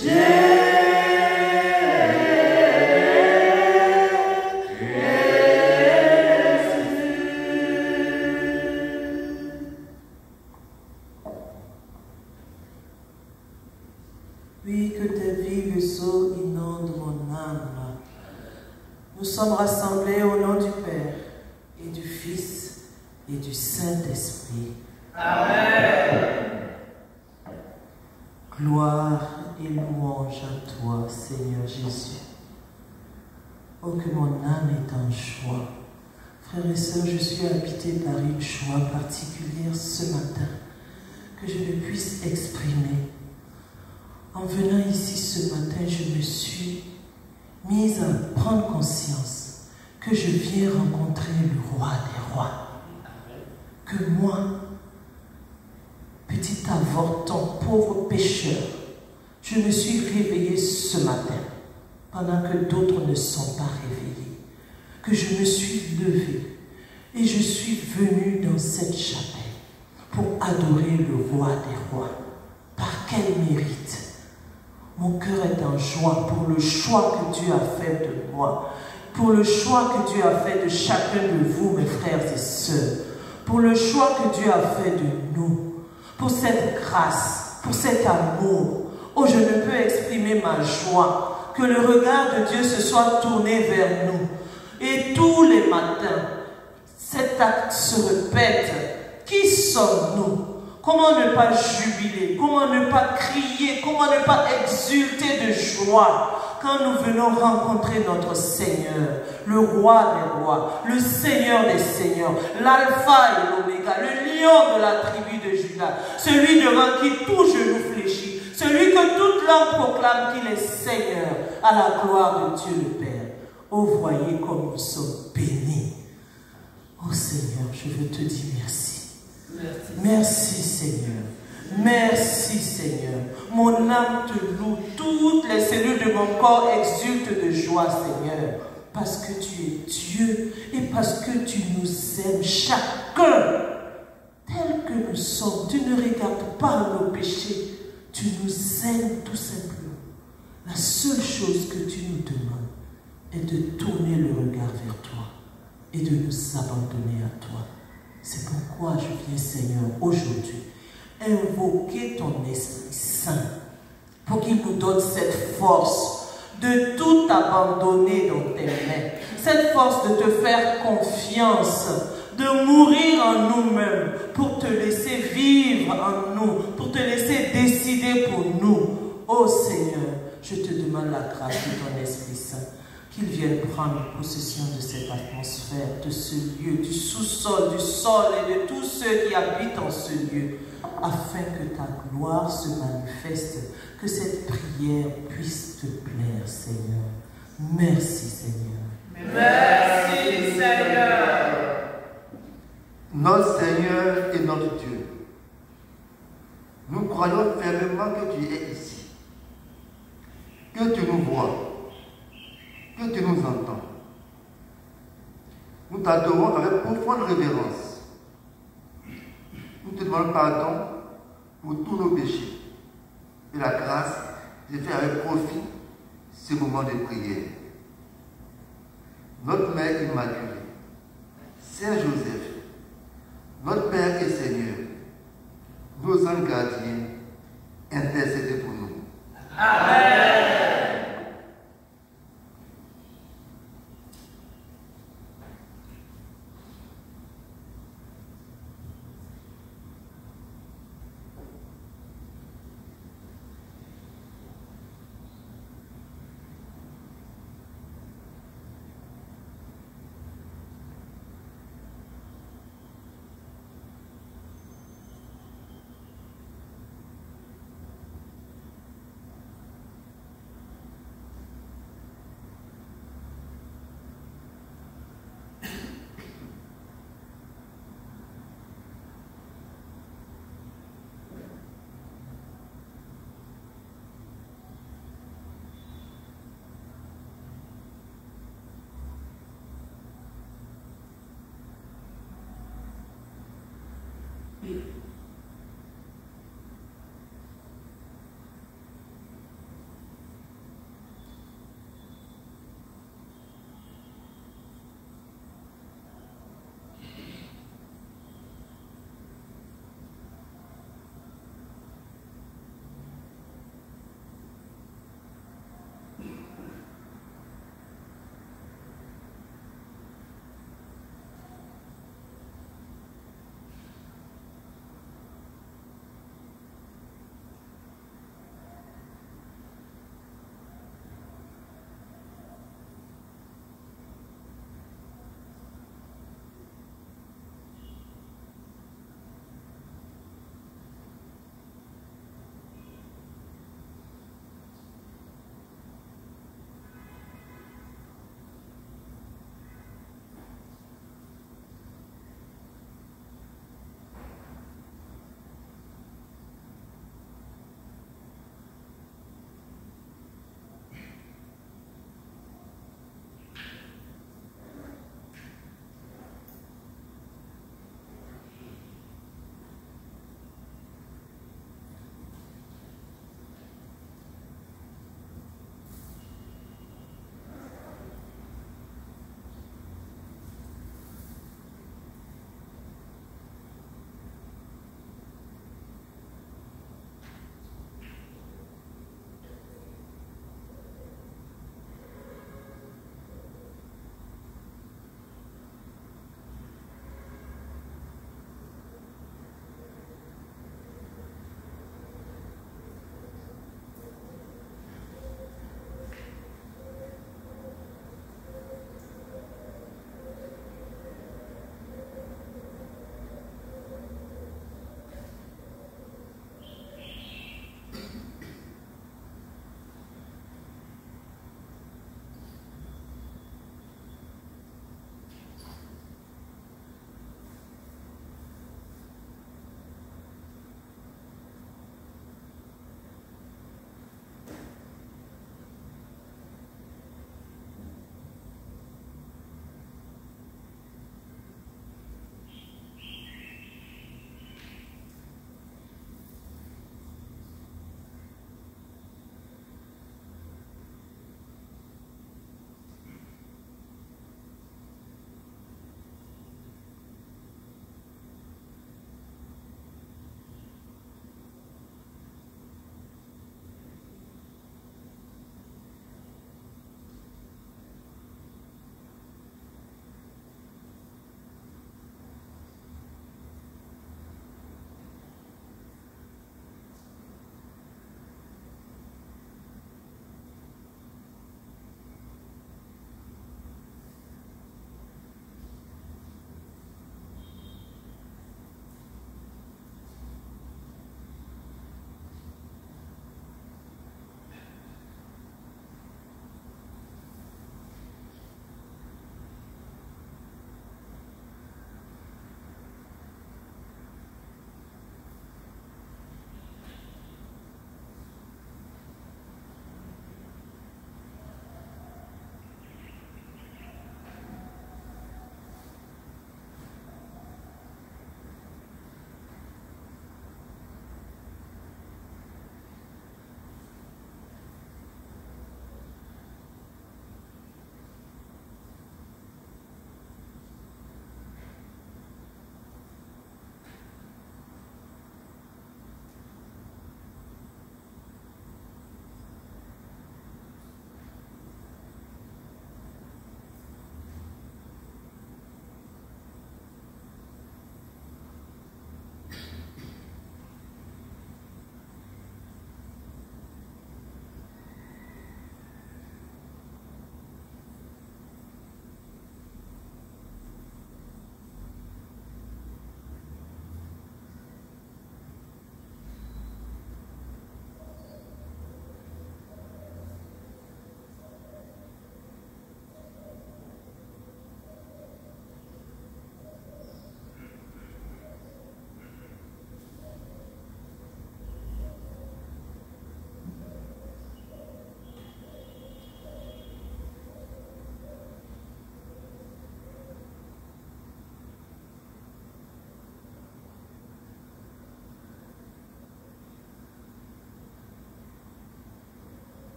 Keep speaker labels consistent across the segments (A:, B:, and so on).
A: Oui, que tes vives eaux inondent mon âme. Nous sommes rassemblés au nom du Père et du Fils et du Saint-Esprit.
B: Amen.
A: Gloire et louange à toi, Seigneur Jésus. Oh, que mon âme est en joie. Frères et sœurs, je suis habité par une joie particulière ce matin que je ne puisse exprimer. En venant ici ce matin, je me suis mise à prendre conscience que je viens rencontrer le roi des rois. Que moi, petit avorton, pauvre pécheur, je me suis réveillée ce matin pendant que d'autres ne sont pas réveillés. Que je me suis levée et je suis venue dans cette chapelle pour adorer le roi des rois. Par quel mérite? Mon cœur est en joie pour le choix que Dieu a fait de moi, pour le choix que Dieu a fait de chacun de vous, mes frères et sœurs, pour le choix que Dieu a fait de nous, pour cette grâce, pour cet amour. Oh, je ne peux exprimer ma joie, que le regard de Dieu se soit tourné vers nous. Et tous les matins, cet acte se répète. Qui sommes-nous? Comment ne pas jubiler? Comment ne pas crier? Comment ne pas exulter de joie quand nous venons rencontrer notre Seigneur, le roi des rois, le Seigneur des seigneurs, l'alpha et l'oméga, le lion de la tribu de Juda, celui devant qui tout genou fléchit, celui que toute langue proclame qu'il est Seigneur, à la gloire de Dieu le Père. Oh, voyez comme nous sommes bénis. Oh Seigneur, je veux te dire merci. Merci Seigneur. Merci Seigneur. Mon âme te loue. Toutes les cellules de mon corps exultent de joie, Seigneur. Parce que tu es Dieu et parce que tu nous aimes chacun tel que nous sommes. Tu ne regardes pas nos péchés. Tu nous aimes tout simplement. La seule chose que tu nous demandes est de tourner le regard vers toi et de nous abandonner à toi. C'est pourquoi je viens, Seigneur, aujourd'hui, invoquer ton Esprit Saint pour qu'il nous donne cette force de tout abandonner dans tes mains. Cette force de te faire confiance, de mourir en nous-mêmes pour te laisser vivre en nous, pour te laisser décider pour nous. Oh Seigneur, je te demande la grâce de ton Esprit Saint, qu'il vienne prendre possession de cette atmosphère, de ce lieu, du sous-sol, du sol et de tous ceux qui habitent en ce lieu, afin que ta gloire se manifeste, que cette prière puisse te plaire, Seigneur. Merci, Seigneur.
B: Merci, Seigneur.
C: Notre Seigneur et notre Dieu, nous croyons fermement que tu es ici, que tu nous vois, que tu nous entends. Nous t'adorons avec profonde révérence. Nous te demandons pardon pour tous nos péchés et la grâce de faire avec profit ce moment de prière. Notre Mère Immaculée, Saint Joseph, notre Père et Seigneur, nos anges gardiens, intercédez pour nous.
B: Amen.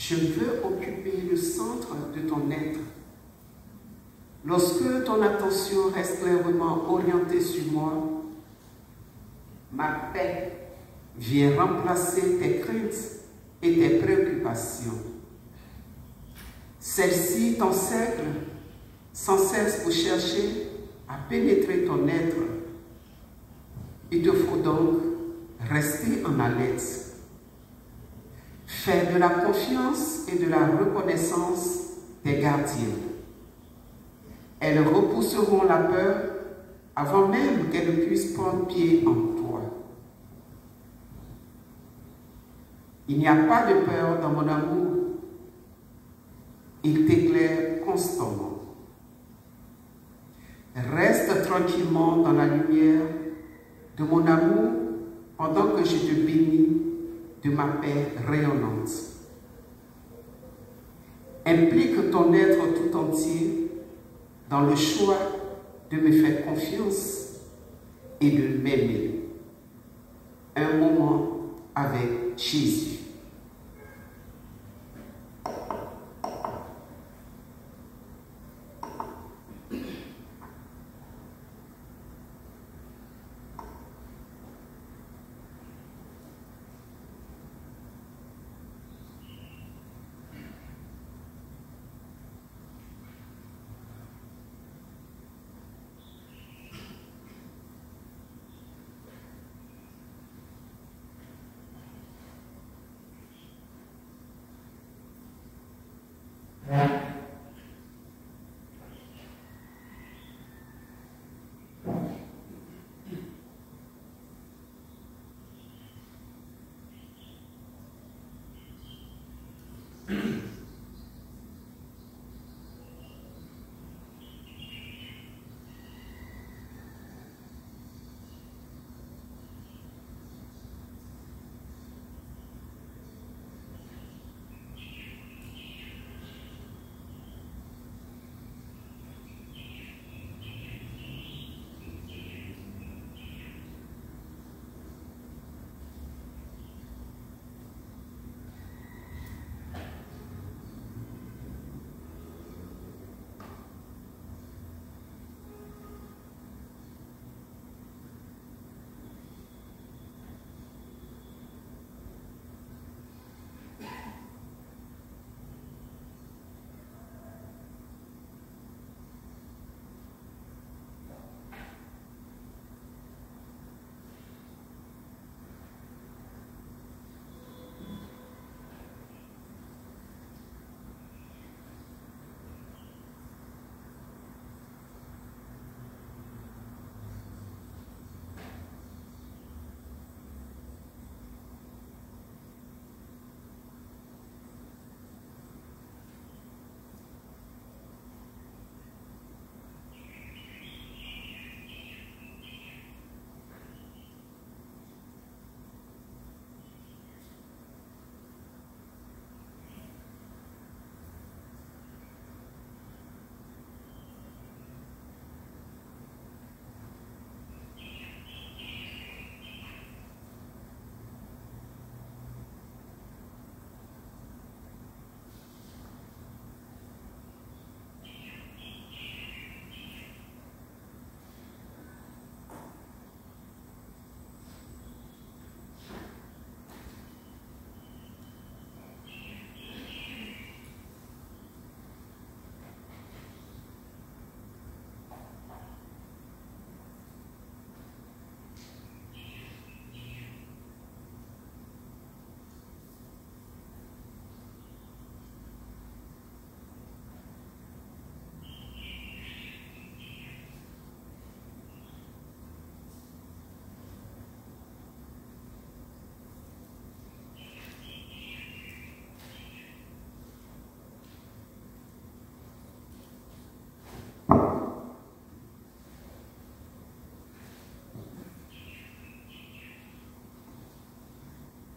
D: Je veux occuper le centre de ton être. Lorsque ton attention reste clairement orientée sur moi, ma paix vient remplacer tes craintes et tes préoccupations. Celles-ci t'encerclent sans cesse pour chercher à pénétrer ton être. Il te faut donc rester en alerte. Faire de la confiance et de la reconnaissance tes gardiens. Elles repousseront la peur avant même qu'elle puisse prendre pied en toi. Il n'y a pas de peur dans mon amour. Il t'éclaire constamment. Reste tranquillement dans la lumière de mon amour pendant que je te bénis de ma paix rayonnante. Implique ton être tout entier dans le choix de me faire confiance et de m'aimer. Un moment avec Jésus.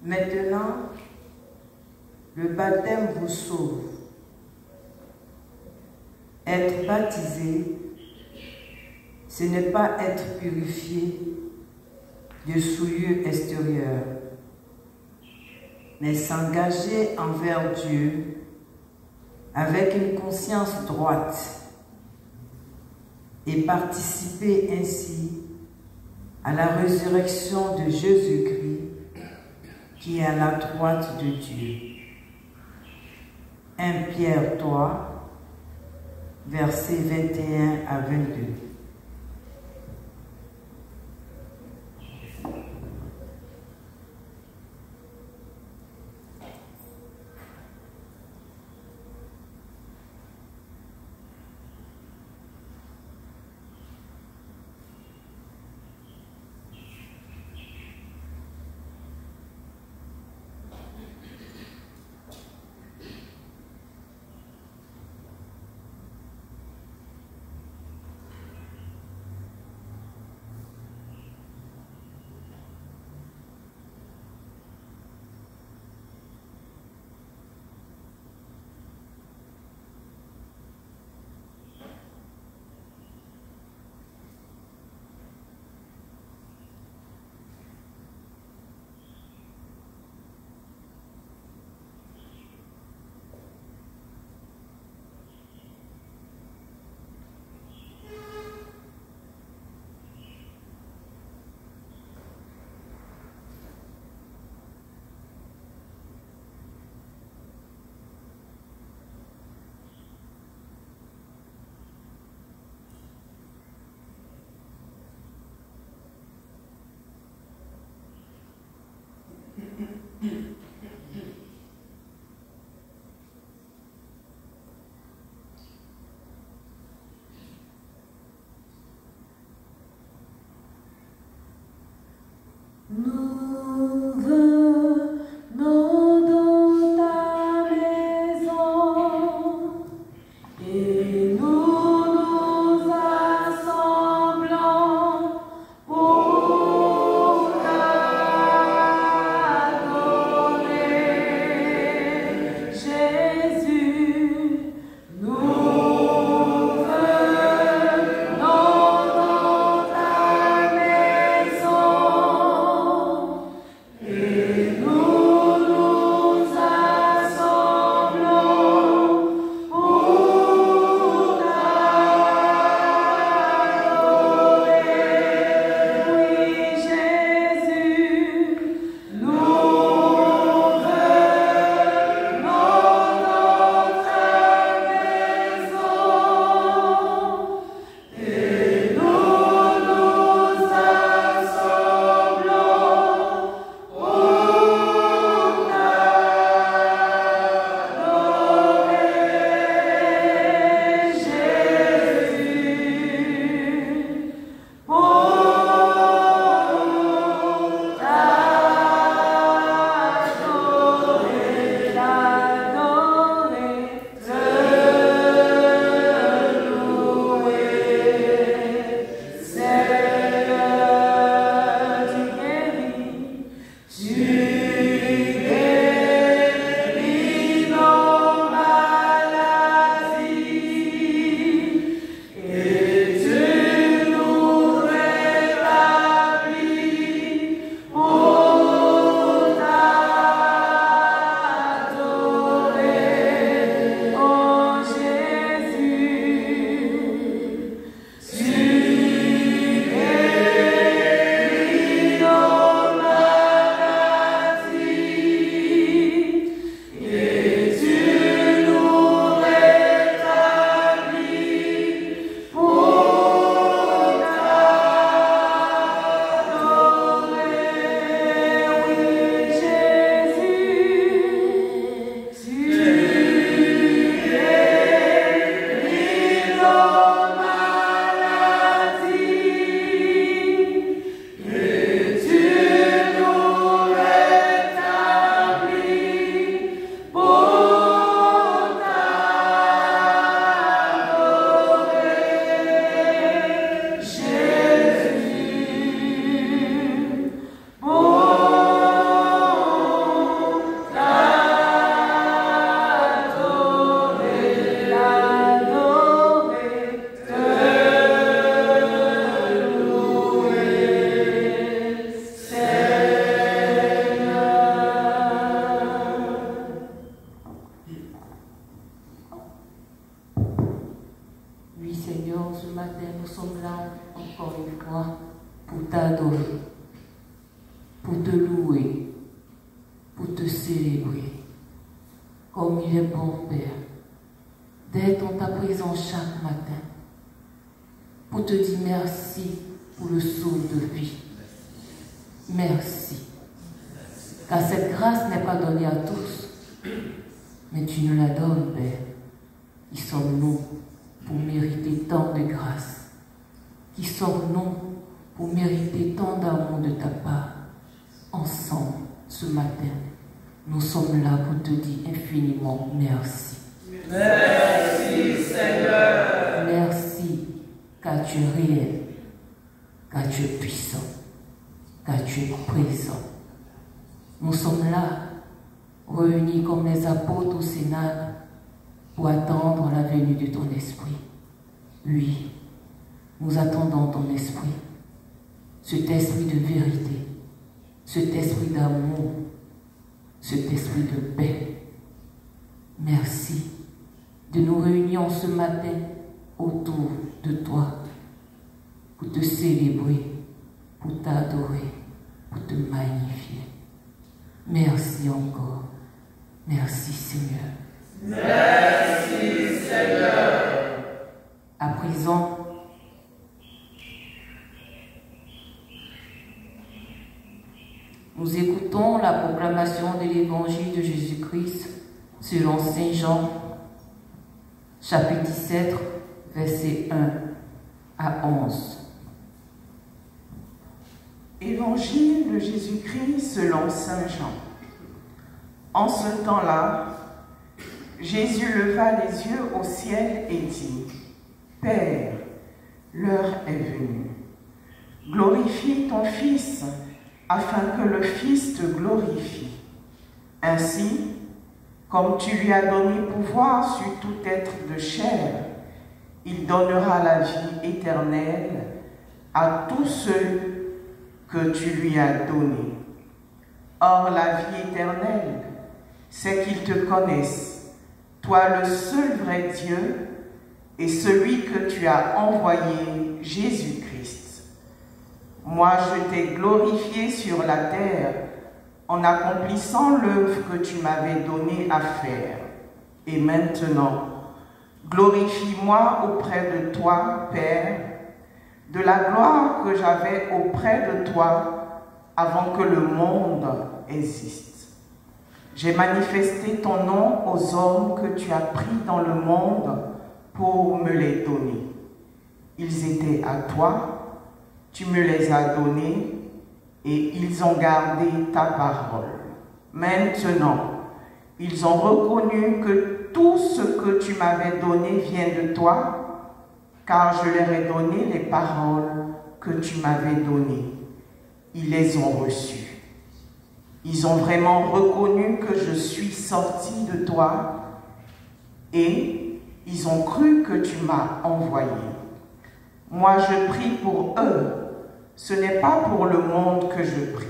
A: Maintenant, le baptême vous sauve. Être baptisé, ce n'est pas être purifié de souillure extérieure.
E: mais s'engager envers Dieu avec une conscience droite et participer ainsi à la résurrection de Jésus-Christ qui est à la droite de Dieu. 1 Pierre 3, versets 21 à 22.
F: Nous venons dans ta maison et nous nous assemblons pour t'adorer. Jésus, nous venons dans ta maison et nous nous assemblons pour t'adorer. Oui, Jésus, nous venons dans ta maison et nous nous assemblons pour t'adorer. Jésus, pour t'adorer, l'adorer, te louer. Seigneur, tu guéris nos maladies et tu nous rétablis pour t'adorer. Oh Jésus, tu guéris nos maladies et tu nous rétablis pour t'adorer. Oui, Jésus, tu guéris nos maladies et tu nous rétablis pour t'adorer. Jésus, pour t'adorer, l'adorer,
G: ce matin, nous sommes là encore une fois pour t'adorer, pour te louer, pour te célébrer. Comme il est bon, Père, d'être en ta présence chaque matin, pour te dire merci pour le saut de vie. Merci. Car cette grâce n'est pas donnée à tous, mais tu nous la donnes, Père. Qui sommes-nous pour mériter tant de grâce? Qui sommes-nous pour mériter tant d'amour de ta part? Ensemble, ce matin, nous sommes là pour te dire infiniment merci.
B: Merci, Seigneur.
G: Merci, car tu es réel, car tu es puissant, car tu es présent. Nous sommes là, réunis comme les apôtres au Sénat, pour attendre la venue de ton esprit. Oui, nous attendons ton esprit, cet esprit de vérité, cet esprit d'amour, cet esprit de paix. Merci de nous réunir ce matin autour de toi pour te célébrer, pour t'adorer, pour te magnifier. Merci encore. Merci Seigneur.
B: Merci, Seigneur.
G: À présent, nous écoutons la proclamation de l'Évangile de Jésus-Christ selon Saint Jean, chapitre 17, versets 1 à 11.
A: Évangile de Jésus-Christ selon Saint Jean. En ce temps-là, Jésus leva les yeux au ciel et dit, « Père, l'heure est venue. Glorifie ton Fils, afin que le Fils te glorifie. Ainsi, comme tu lui as donné pouvoir sur tout être de chair, il donnera la vie éternelle à tous ceux que tu lui as donnés. Or, la vie éternelle, c'est qu'ils te connaissent, toi le seul vrai Dieu, et celui que tu as envoyé, Jésus-Christ. Moi, je t'ai glorifié sur la terre en accomplissant l'œuvre que tu m'avais donnée à faire. Et maintenant, glorifie-moi auprès de toi, Père, de la gloire que j'avais auprès de toi avant que le monde existe. J'ai manifesté ton nom aux hommes que tu as pris dans le monde pour me les donner. Ils étaient à toi, tu me les as donnés et ils ont gardé ta parole. Maintenant, ils ont reconnu que tout ce que tu m'avais donné vient de toi, car je leur ai donné les paroles que tu m'avais données. Ils les ont reçues. Ils ont vraiment reconnu que je suis sorti de toi et ils ont cru que tu m'as envoyé. Moi, je prie pour eux. Ce n'est pas pour le monde que je prie,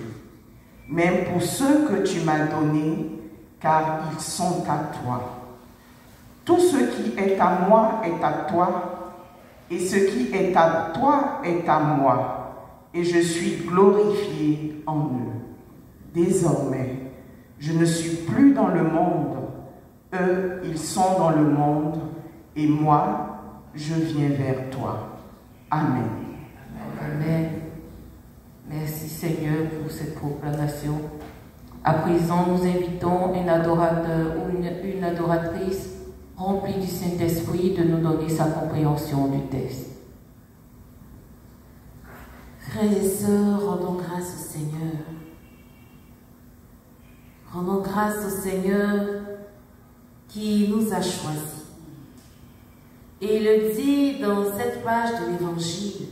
A: mais pour ceux que tu m'as donnés, car ils sont à toi. Tout ce qui est à moi est à toi, et ce qui est à toi est à moi, et je suis glorifié en eux. Désormais, je ne suis plus dans le monde, eux, ils sont dans le monde, et moi, je viens vers toi. Amen.
G: Amen. Merci Seigneur pour cette proclamation. À présent, nous invitons un adorateur ou une adoratrice remplie du Saint-Esprit de nous donner sa compréhension du texte.
H: Frères et sœurs, rendons grâce au Seigneur. Rendons grâce au Seigneur qui nous a choisis. Et il le dit dans cette page de l'Évangile,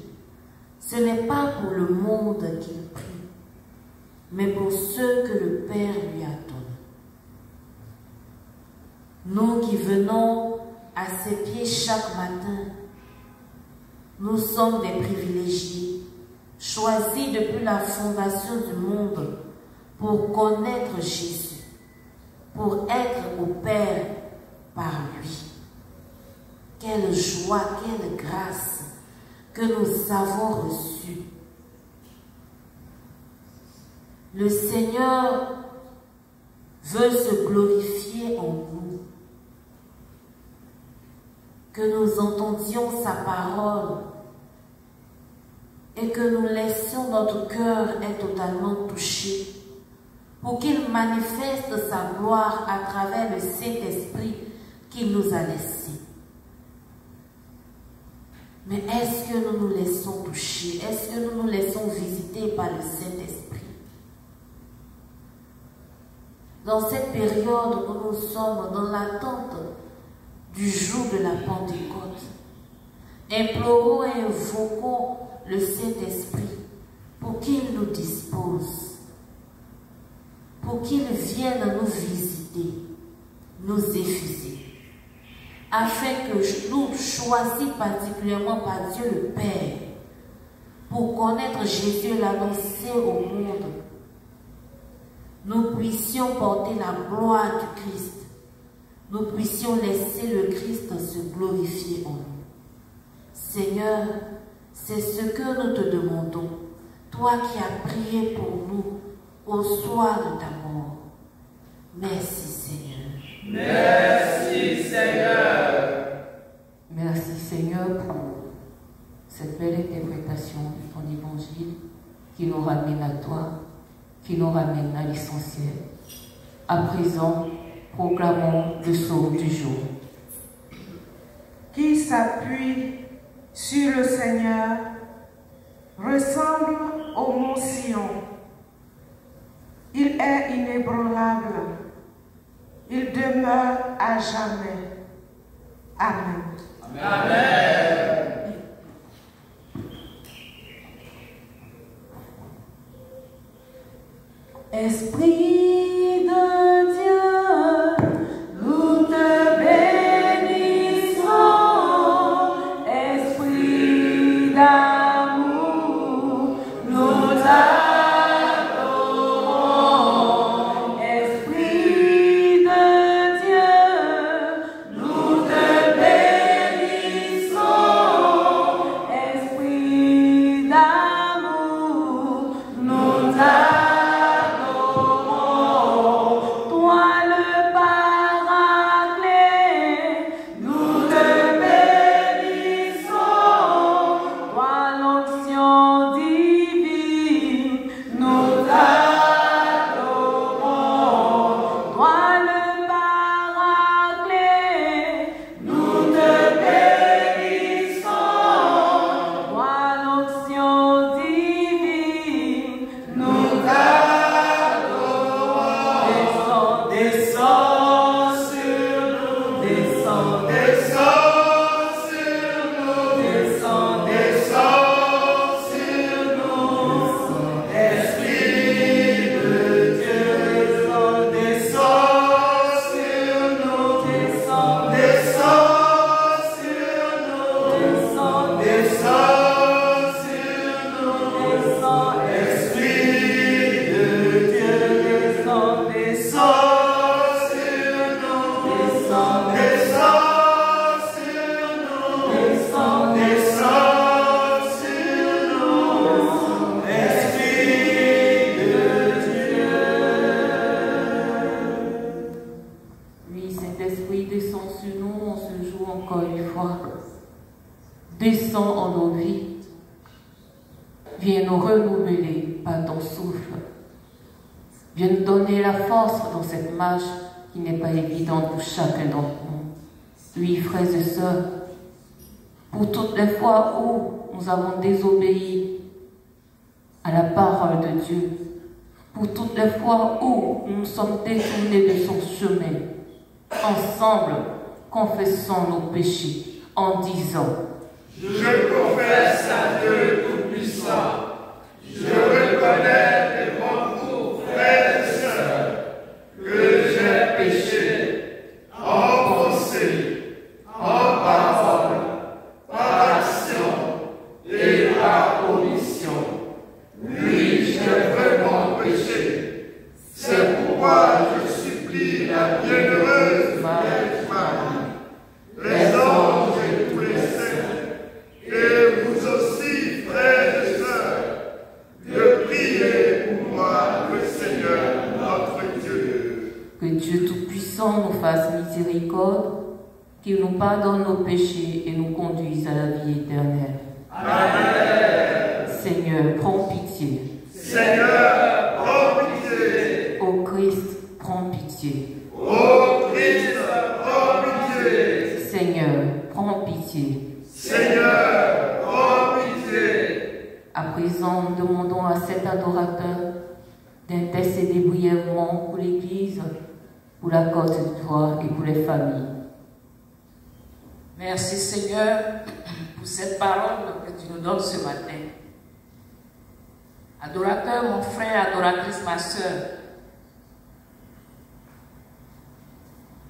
H: ce n'est pas pour le monde qu'il prie, mais pour ceux que le Père lui a donnés. Nous qui venons à ses pieds chaque matin, nous sommes des privilégiés, choisis depuis la fondation du monde pour connaître Jésus, pour être au Père par lui. Quelle joie, quelle grâce que nous avons reçu. Le Seigneur veut se glorifier en nous. Que nous entendions sa parole et que nous laissions notre cœur être totalement touché pour qu'il manifeste sa gloire à travers le Saint-Esprit qu'il nous a laissé. Mais est-ce que nous nous laissons toucher? Est-ce que nous nous laissons visiter par le Saint-Esprit? Dans cette période où nous sommes dans l'attente du jour de la Pentecôte, implorons et invoquons le Saint-Esprit pour qu'il nous dispose, pour qu'il vienne nous visiter, nous effuser, afin que nous, choisis particulièrement par Dieu le Père, pour connaître Jésus et l'annoncer au monde, nous puissions porter la gloire du Christ, nous puissions laisser le Christ se glorifier en nous. Seigneur, c'est ce que nous te demandons, toi qui as prié pour nous au soir de ta mort. Merci Seigneur.
B: Merci Seigneur.
G: Merci Seigneur pour cette belle interprétation de ton évangile qui nous ramène à toi, qui nous ramène à l'essentiel. À présent, proclamons le psaume du jour.
F: Qui s'appuie sur le Seigneur ressemble au mont Sion. Il est inébranlable. Il demeure à jamais. Amen.
B: Amen.
F: Esprit de Dieu, nous te bénissons. Esprit d'amour, nous t'adorons. Esprit de Dieu, nous te bénissons. Esprit d'amour, nous t'adorons.
G: Descends en nos vies, viens nous renouveler par ton souffle, viens nous donner la force dans cette marche qui n'est pas évidente pour chacun d'entre nous. Oui, frères et sœurs, pour toutes les fois où nous avons désobéi à la parole de Dieu, pour toutes les fois où nous sommes détournés de son chemin, ensemble, confessons nos péchés en disant:
B: je confesse à Dieu Tout-Puissant, je reconnais devant vous, frères et sœurs, que j'ai péché en pensée, en parole, par action et par omission. Oui, j'ai vraiment péché. C'est pourquoi je supplie la bienheureuse Vierge Marie, les anges et tous les saints, et vous aussi,
G: pardonne nos péchés et nous conduise à la vie éternelle.
B: Amen.
G: Seigneur, prends pitié.
B: Seigneur, prends pitié.
G: Ô Christ, prends pitié.
B: Ô Christ, prends pitié.
G: Seigneur, prends pitié.
B: Seigneur, prends pitié.
G: À présent, nous demandons à cet adorateur d'intercéder brièvement pour l'Église, pour la Côte d'Ivoire et pour les familles.
I: Merci Seigneur pour cette parole que tu nous donnes ce matin. Adorateur, mon frère, adoratrice, ma soeur,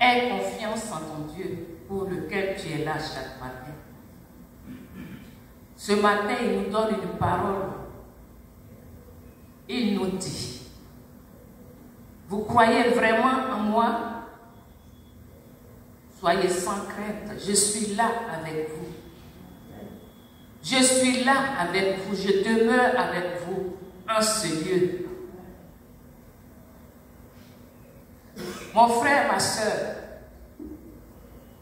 I: aie confiance en ton Dieu pour lequel tu es là chaque matin. Ce matin, il nous donne une parole. Il nous dit, vous croyez vraiment en moi? Soyez sans crainte, je suis là avec vous. Je suis là avec vous, je demeure avec vous en ce lieu. Mon frère, ma soeur,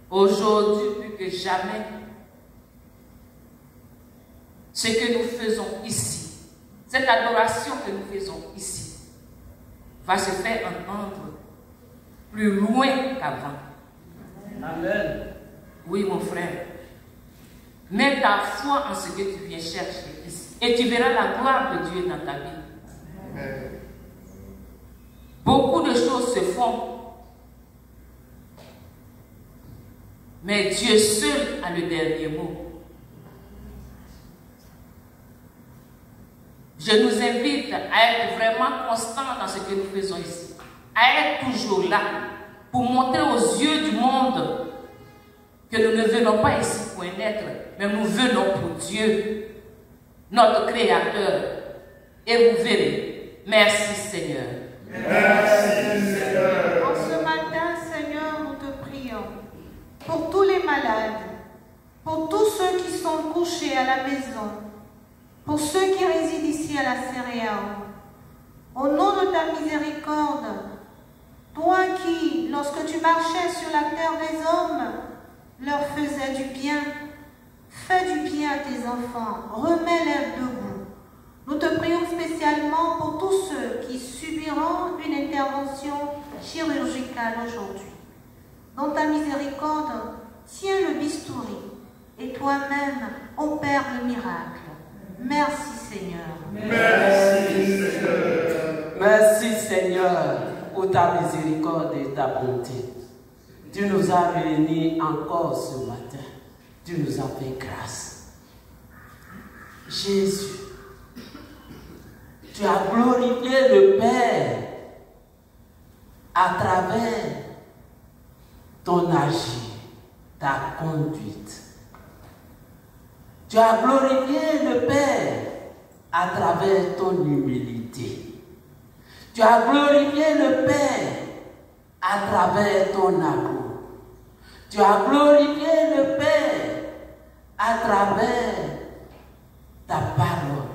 I: aujourd'hui plus que jamais, ce que nous faisons ici, cette adoration que nous faisons ici, va se faire entendre plus loin qu'avant.
B: Amen.
I: Oui, mon frère. Mets ta foi en ce que tu viens chercher ici. Et tu verras la gloire de Dieu dans ta vie.
B: Amen.
I: Beaucoup de choses se font. Mais Dieu seul a le dernier mot. Je nous invite à être vraiment constants dans ce que nous faisons ici. À être toujours là pour montrer aux yeux du monde que nous ne venons pas ici pour un être, mais nous venons pour Dieu, notre Créateur. Et vous verrez. Merci Seigneur.
B: Merci Seigneur.
J: En ce matin, Seigneur, nous te prions pour tous les malades, pour tous ceux qui sont couchés à la maison, pour ceux qui résident ici à la Céréale. Au nom de ta miséricorde, toi qui, lorsque tu marchais sur la terre des hommes, leur faisais du bien, fais du bien à tes enfants, remets-les debout. Nous te prions spécialement pour tous ceux qui subiront une intervention chirurgicale aujourd'hui. Dans ta miséricorde, tiens le bistouri et toi-même opère le miracle. Merci Seigneur.
B: Merci Seigneur.
K: Merci Seigneur pour ta miséricorde et ta bonté. Tu nous as réunis encore ce matin. Tu nous as fait grâce. Jésus, tu as glorifié le Père à travers ton agir, ta conduite. Tu as glorifié le Père à travers ton humilité. Tu as glorifié le Père à travers ton amour. Tu as glorifié le Père à travers ta parole,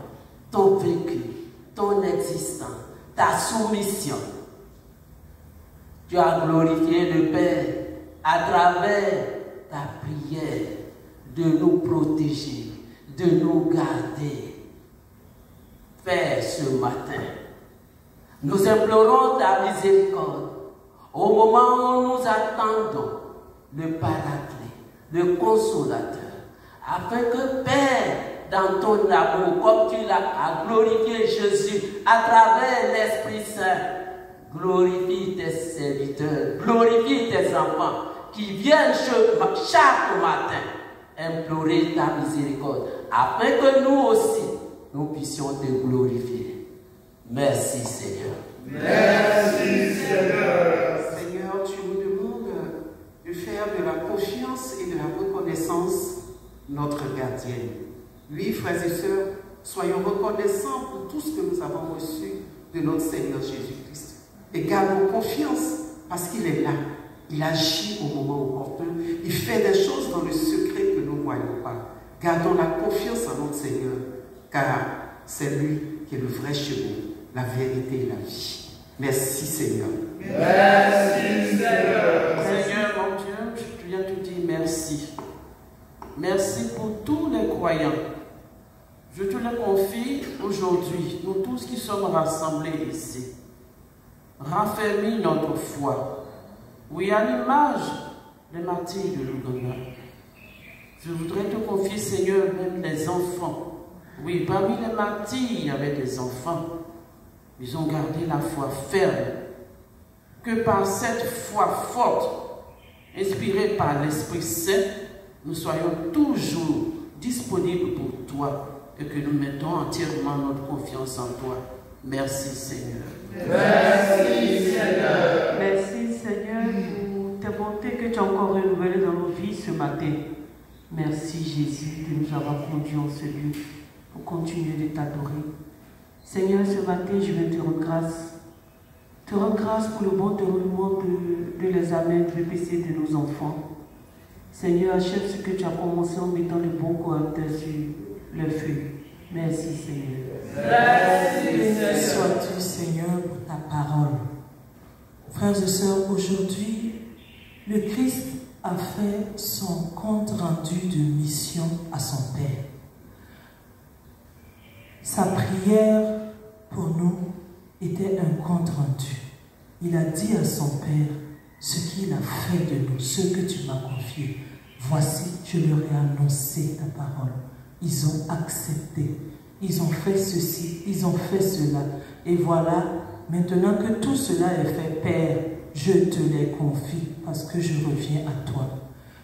K: ton vécu, ton existence, ta soumission. Tu as glorifié le Père à travers ta prière de nous protéger, de nous garder. Père, ce matin, nous implorons ta miséricorde au moment où nous attendons le Paraclet, le Consolateur, afin que, Père, dans ton amour, comme tu l'as glorifié Jésus à travers l'Esprit Saint, glorifie tes serviteurs, glorifie tes enfants qui viennent chaque matin implorer ta miséricorde, afin que nous aussi, nous puissions te glorifier. Merci Seigneur.
B: Merci Seigneur.
D: Seigneur, tu nous demandes de faire de la confiance et de la reconnaissance notre gardienne. Oui, frères et sœurs, soyons reconnaissants pour tout ce que nous avons reçu de notre Seigneur Jésus-Christ. Et gardons confiance parce qu'il est là. Il agit au moment opportun. Il fait des choses dans le secret que nous ne voyons pas. Gardons la confiance en notre Seigneur, car c'est lui qui est le vrai chemin, la vérité et la vie. Merci Seigneur.
B: Merci Seigneur.
D: Seigneur, mon Dieu, je viens te dire
K: merci. Merci pour tous les croyants. Je te le confie aujourd'hui, nous tous qui sommes rassemblés ici. Raffermis notre foi. Oui, à l'image des martyrs de l'Ouganda. Je voudrais te confier, Seigneur, même les enfants. Oui, parmi les martyrs, il y avait des enfants. Ils ont gardé la foi ferme. Que par cette foi forte, inspirée par l'Esprit Saint, nous soyons toujours disponibles pour toi et que nous mettons entièrement notre confiance en toi. Merci, Seigneur.
B: Merci, Seigneur.
F: Merci, Seigneur, pour tes bontés que tu as encore renouvelées dans nos vies ce matin. Merci, Jésus, de nous avoir conduits en ce lieu pour continuer de t'adorer. Seigneur, ce matin, je vais te rendre grâce. Te rendre grâce pour le bon déroulement de l'examen de l'EPC de nos enfants. Seigneur, achève ce que tu as commencé en mettant le bon correcteur sur le feu. Merci, Seigneur.
A: Béni sois-tu, Seigneur, pour ta parole. Frères et sœurs, aujourd'hui, le Christ a fait son compte rendu de mission à son Père. Sa prière pour nous était un compte rendu. Il a dit à son Père ce qu'il a fait de nous, ce que tu m'as confié. Voici, je leur ai annoncé ta parole. Ils ont accepté. Ils ont fait ceci, ils ont fait cela. Et voilà, maintenant que tout cela est fait, Père, je te les confie parce que je reviens à toi.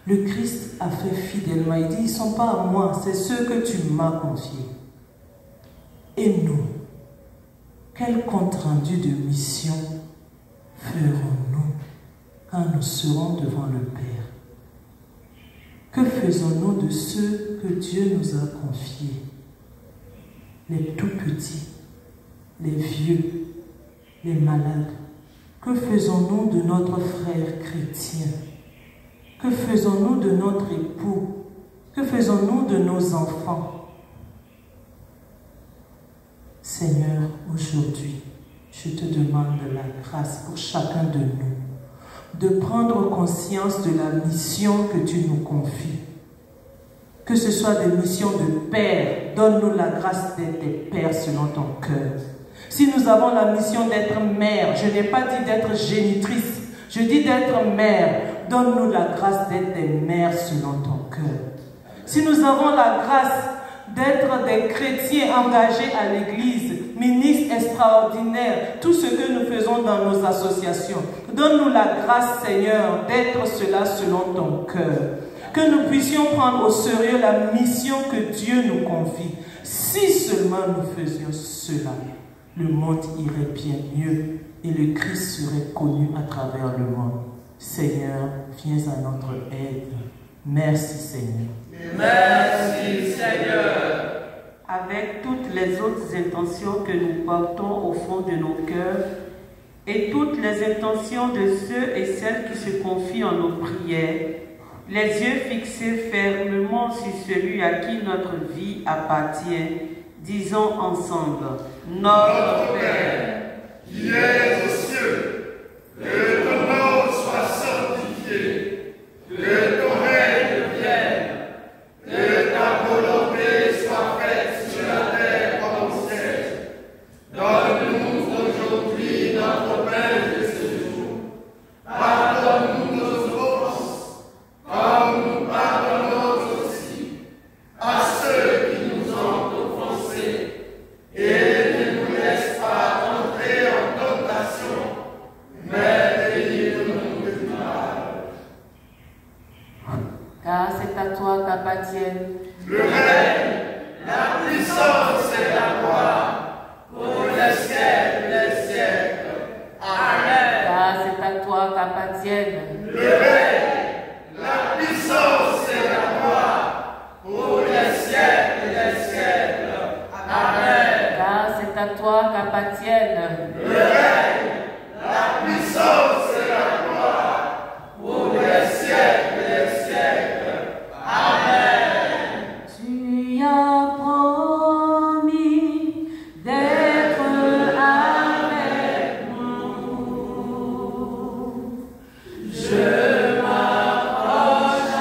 A: Le Christ a fait fidèlement. Il dit, ils ne sont pas à moi, c'est ceux que tu m'as confiés. Et nous, quel compte rendu de mission ferons-nous quand nous serons devant le Père? Que faisons-nous de ceux que Dieu nous a confiés? Les tout petits, les vieux, les malades. Que faisons-nous de notre frère chrétien? Que faisons-nous de notre époux? Que faisons-nous de nos enfants? Seigneur, aujourd'hui, je te demande la grâce pour chacun de nous, de prendre conscience de la mission que tu nous confies. Que ce soit des missions de père, donne-nous la grâce d'être des pères selon ton cœur. Si nous avons la mission d'être mère, je n'ai pas dit d'être génitrice, je dis d'être mère, donne-nous la grâce d'être des mères selon ton cœur. Si nous avons la grâce d'être des chrétiens engagés à l'église, ministres extraordinaires, tout ce que nous faisons dans nos associations, donne-nous la grâce, Seigneur, d'être cela selon ton cœur. Que nous puissions prendre au sérieux la mission que Dieu nous confie. Si seulement nous faisions cela, le monde irait bien mieux et le Christ serait connu à travers le monde. Seigneur, viens à notre aide. Merci, Seigneur.
B: Merci, Seigneur.
F: Avec toutes les autres intentions que nous portons au fond de nos cœurs et toutes les intentions de ceux et celles qui se confient en nos prières, les yeux fixés fermement sur celui à qui notre vie appartient, disons ensemble, Notre Père,
B: qui es aux cieux, que ton nom soit sanctifié, que ton règne vienne, que ta volonté soit faite sur la terre comme au ciel. Donne-nous aujourd'hui notre pain de ce jour. Pardonne-nous nos offenses, comme nous pardonnons aussi à ceux qui nous ont offensés. Et ne nous laisse pas entrer en tentation, mais délivre-nous du mal.
G: Car c'est à toi qu'appartiennent
B: Le règne, la puissance et la gloire, pour les siècles des siècles. Amen.
G: car c'est à toi qu'appartiennent
B: Le règne, la puissance et la gloire, pour les siècles des siècles. Amen.
G: car c'est à toi qu'appartiennent
B: Le règne, la puissance et la gloire, pour les siècles des siècles. Amen.
F: tu as promis d'être avec nous.
B: Je m'approche à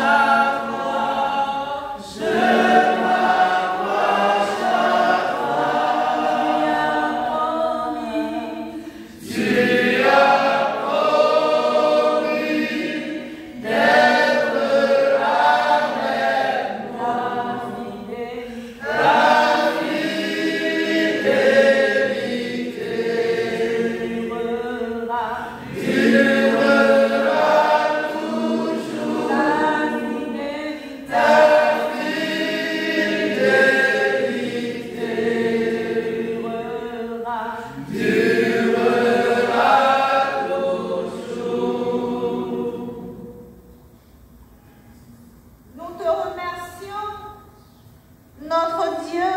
J: notre Dieu,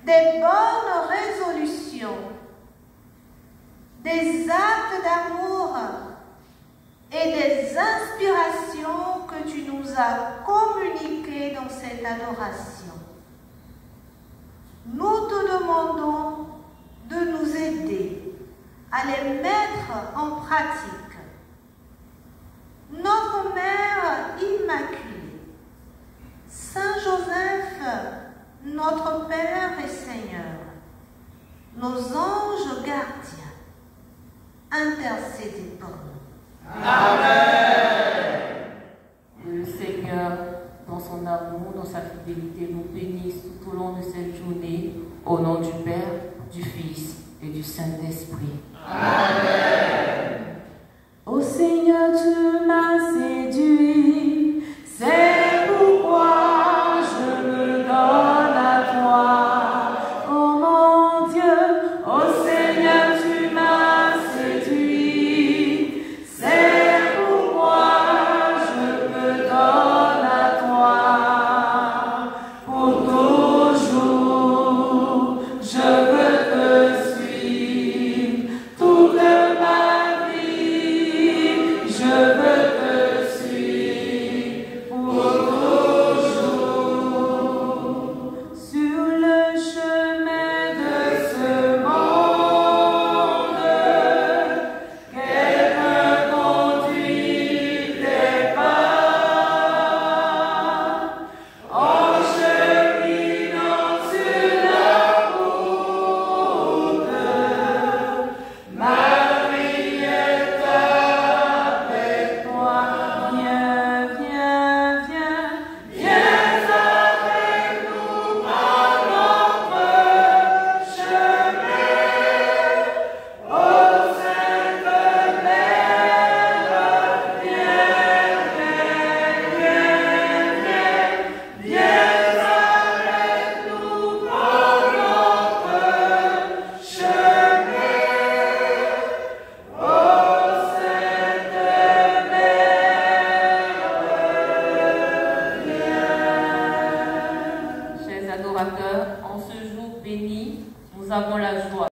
J: des bonnes résolutions, des actes d'amour et des inspirations que tu nous as communiquées dans cette adoration. Nous te demandons de nous aider à les mettre en pratique. Notre Mère Immaculée, Saint Joseph, notre Père et Seigneur, nos anges gardiens, intercédez pour nous.
G: Amen. Que le Seigneur, dans son amour, dans sa fidélité, nous bénisse tout au long de cette journée, au nom du Père, du Fils et du Saint-Esprit.
B: Amen.